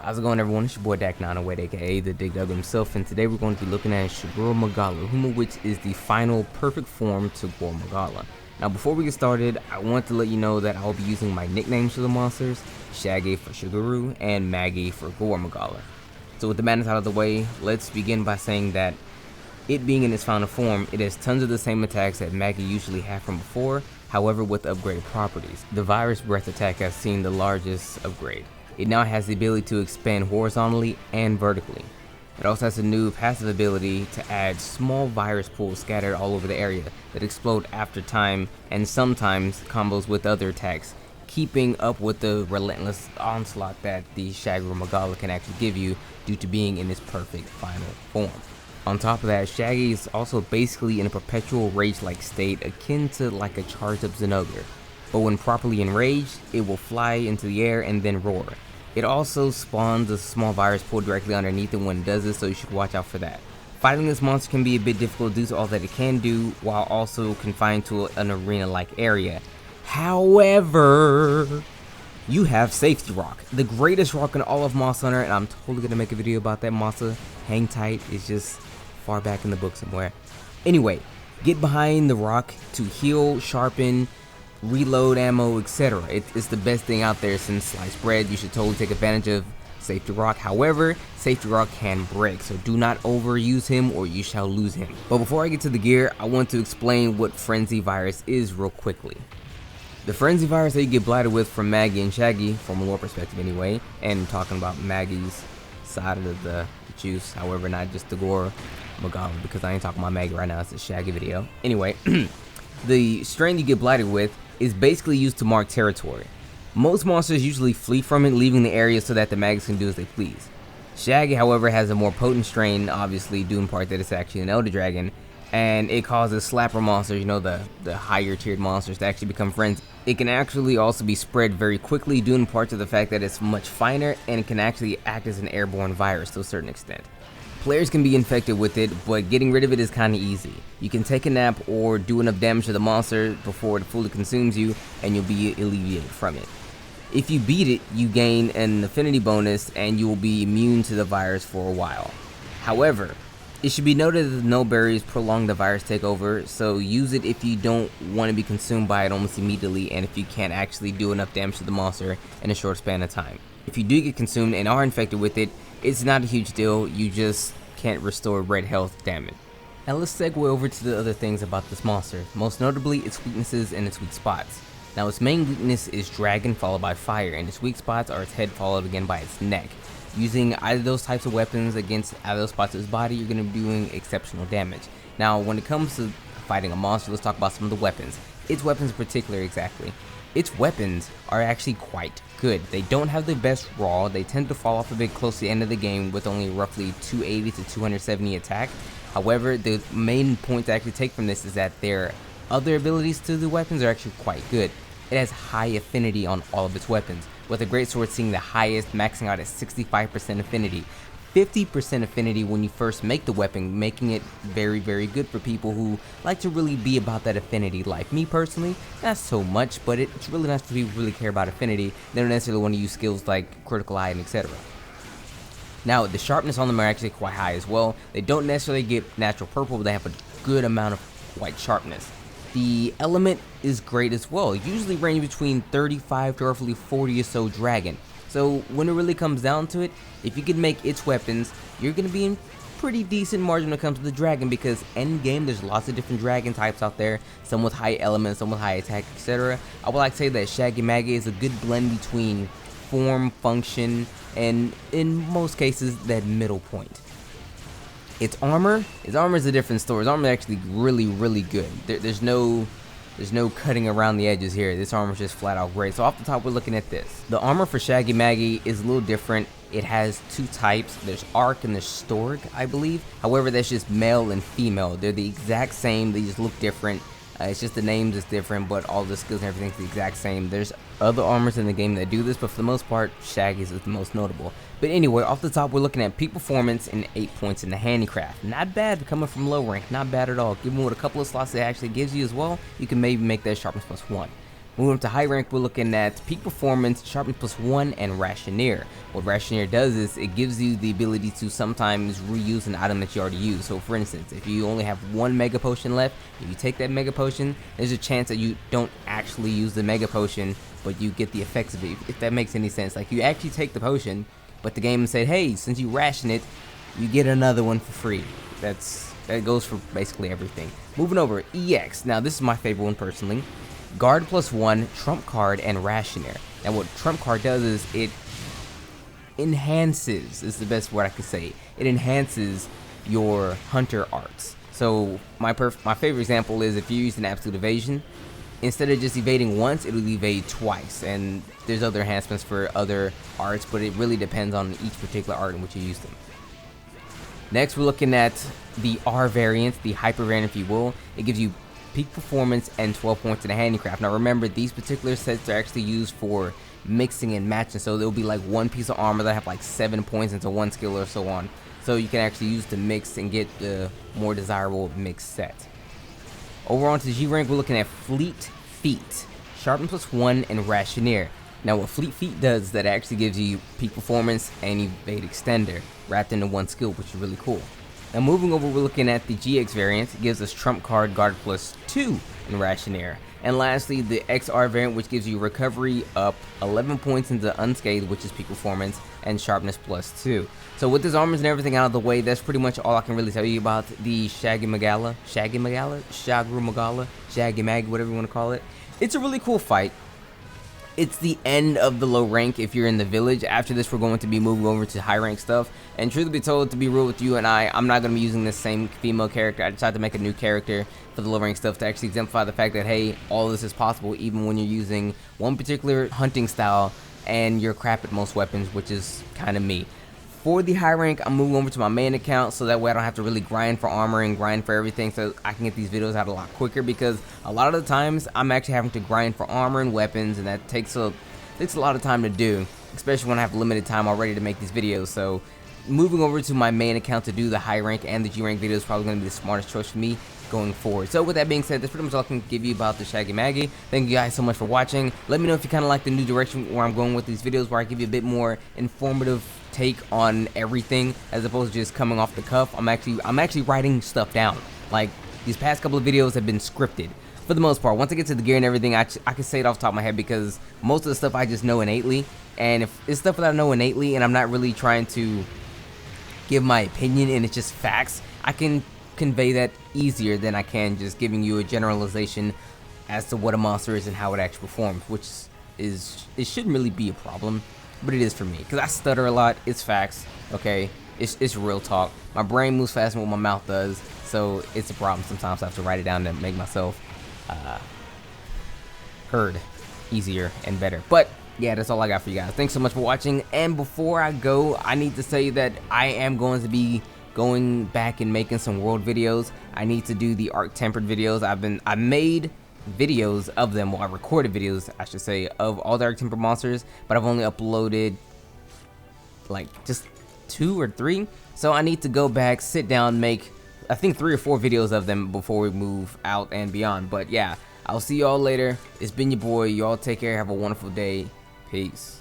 How's it going, everyone? It's your boy Dak908, aka the Dig Dug himself, and today we're going to be looking at Shagaru Magala, which is the final perfect form to Gore Magala. Now, before we get started, I want to let you know that I'll be using my nicknames for the monsters, Shaggy for Shagaru, and Maggie for Gore Magala. So with the madness out of the way, let's begin by saying that it being in its final form, it has tons of the same attacks that Maggie usually had from before, however with upgraded properties. The Virus Breath attack has seen the largest upgrade. It now has the ability to expand horizontally and vertically. It also has a new passive ability to add small virus pools scattered all over the area that explode after time and sometimes combos with other attacks, keeping up with the relentless onslaught that the Shagaru Magala can actually give you due to being in its perfect final form. On top of that, Shaggy is also basically in a perpetual rage-like state akin to like a charged up Zenogre, but when properly enraged, it will fly into the air and then roar. It also spawns a small virus pool directly underneath it when it does this, so you should watch out for that. Fighting this monster can be a bit difficult due to all that it can do, while also confined to an arena-like area. However, you have Safety Rock, the greatest rock in all of Monster Hunter, and I'm totally gonna make a video about that monster. Hang tight, it's just far back in the book somewhere. Anyway, get behind the rock to heal, sharpen, reload ammo, etc. It's the best thing out there since sliced bread. You should totally take advantage of Safety Rock. However, Safety Rock can break, so do not overuse him or you shall lose him. But before I get to the gear, I want to explain what Frenzy Virus is real quickly. The Frenzy Virus that you get blighted with from Maggie and Shaggy, from a lore perspective anyway, and talking about Maggie's side of the juice, however not just the Gore Magala, because I ain't talking about Maggie right now, it's a Shaggy video. Anyway, the strain you get blighted with is basically used to mark territory. Most monsters usually flee from it, leaving the area so that the Maggots can do as they please. Shaggy, however, has a more potent strain, obviously due in part that it's actually an Elder Dragon, and it causes slapper monsters, you know, the higher tiered monsters, to actually become friends. It can actually also be spread very quickly due in part to the fact that it's much finer and it can actually act as an airborne virus to a certain extent. Players can be infected with it, but getting rid of it is kinda easy. You can take a nap or do enough damage to the monster before it fully consumes you and you'll be alleviated from it. If you beat it, you gain an affinity bonus and you will be immune to the virus for a while. However, it should be noted that the no berries prolong the virus takeover, so use it if you don't want to be consumed by it almost immediately and if you can't actually do enough damage to the monster in a short span of time. If you do get consumed and are infected with it, it's not a huge deal, you just can't restore red health damage. Now let's segue over to the other things about this monster, most notably its weaknesses and its weak spots. Now its main weakness is dragon followed by fire, and its weak spots are its head followed again by its neck. Using either of those types of weapons against either those spots of its body, you're going to be doing exceptional damage. Now when it comes to fighting a monster, let's talk about some of the weapons. Its weapons in particular exactly. Its weapons are actually quite good. They don't have the best raw, they tend to fall off a bit close to the end of the game with only roughly 280 to 270 attack. However, the main point to actually take from this is that their other abilities to the weapons are actually quite good. It has high affinity on all of its weapons, with a greatsword seeing the highest, maxing out at 65% affinity. 50% affinity when you first make the weapon, making it very, very good for people who like to really be about that affinity life. Me personally, not so much, but it's really nice for people who really care about affinity. They don't necessarily want to use skills like critical eye and etc. Now, the sharpness on them are actually quite high as well. They don't necessarily get natural purple, but they have a good amount of white sharpness. The element is great as well, usually range between 35 to roughly 40 or so dragon. So when it really comes down to it, if you can make its weapons, you're going to be in pretty decent margin when it comes to the dragon, because end game there's lots of different dragon types out there, some with high elements, some with high attack, etc. I would like to say that Shaggy Maggie is a good blend between form, function, and in most cases that middle point. Its armor is a different story. Its armor is actually really good. There's no cutting around the edges here. This armor is just flat out great. So off the top, we're looking at this. The armor for Shaggy Maggie is a little different. It has two types. There's Arc and there's Storg, I believe. However, that's just male and female. They're the exact same. They just look different. It's just the names is different, but all the skills and everything's the exact same. There's other armors in the game that do this, but for the most part, Shaggy's is the most notable. But anyway, off the top, we're looking at peak performance and 8 points in the handicraft. Not bad coming from low rank, not bad at all. Given with a couple of slots it actually gives you as well, you can maybe make that sharpness +1. Moving up to high rank, we're looking at peak performance, sharpness +1, and rationeer. What rationeer does is it gives you the ability to sometimes reuse an item that you already used. So for instance, if you only have one mega potion left, if you take that mega potion, there's a chance that you don't actually use the mega potion, but you get the effects of it, if that makes any sense. Like, you actually take the potion, but the game said, hey, since you ration it, you get another one for free. That goes for basically everything. Moving over, EX. Now this is my favorite one personally. Guard +1, trump card, and rationeer. Now what trump card does is it enhances, is the best word I could say. It enhances your hunter arts. So my favorite example is if you use an absolute evasion, instead of just evading once, it'll evade twice. And there's other enhancements for other arts, but it really depends on each particular art in which you use them. Next, we're looking at the R variant, the hyper variant if you will. It gives you peak performance and 12 points in the handicraft. Now remember, these particular sets are actually used for mixing and matching, so there'll be like one piece of armor that have like 7 points into one skill or so on. So you can actually use the mix and get the more desirable mix set. Over on to G rank, we're looking at Fleet Feet, sharpness +1, and rationeer. Now what Fleet Feet does is that it actually gives you peak performance and evade extender wrapped into one skill, which is really cool. Now moving over, we're looking at the GX variant. It gives us trump card, guard +2, and rationeer. And lastly, the XR variant, which gives you recovery up 11 points into unscathed, which is peak performance, and sharpness +2. So with this armors and everything out of the way, that's pretty much all I can really tell you about the Shagaru Magala, Shaggy Mag, whatever you want to call it. It's a really cool fight. It's the end of the low rank if you're in the village. After this, we're going to be moving over to high rank stuff. And truth be told, to be real with you and I'm not going to be using the same female character. I decided to make a new character for the low rank stuff to actually exemplify the fact that, hey, all this is possible even when you're using one particular hunting style and you're crap at most weapons, which is kind of me. For the high rank, I'm moving over to my main account so that way I don't have to really grind for armor and grind for everything, so I can get these videos out a lot quicker, because a lot of the times I'm actually having to grind for armor and weapons, and that takes a lot of time to do, especially when I have limited time already to make these videos. So moving over to my main account to do the high rank and the G rank videos is probably going to be the smartest choice for me going forward. So with that being said, that's pretty much all I can give you about the Shaggy Maggie. Thank you guys so much for watching. Let me know if you kind of like the new direction where I'm going with these videos, where I give you a bit more informative take on everything as opposed to just coming off the cuff. I'm actually writing stuff down. Like, these past couple of videos have been scripted for the most part. Once I get to the gear and everything, I can say it off the top of my head, because most of the stuff I just know innately, and if it's stuff that I know innately and I'm not really trying to give my opinion and it's just facts, I can convey that easier than I can just giving you a generalization as to what a monster is and how it actually performs, which it shouldn't really be a problem, but it is for me, because I stutter a lot. It's facts, okay? It's real talk. My brain moves faster than what my mouth does, so it's a problem. Sometimes I have to write it down to make myself heard easier and better. But yeah, that's all I got for you guys. Thanks so much for watching, and before I go, I need to say that I am going to be going back and making some world videos. I need to do the arc tempered videos. I made videos of them, well, I recorded videos, I should say, of all the arc tempered monsters, but I've only uploaded like just 2 or 3. So I need to go back, sit down, make I think 3 or 4 videos of them before we move out and beyond. But yeah, I'll see y'all later. It's been your boy. Y'all take care. Have a wonderful day. Peace.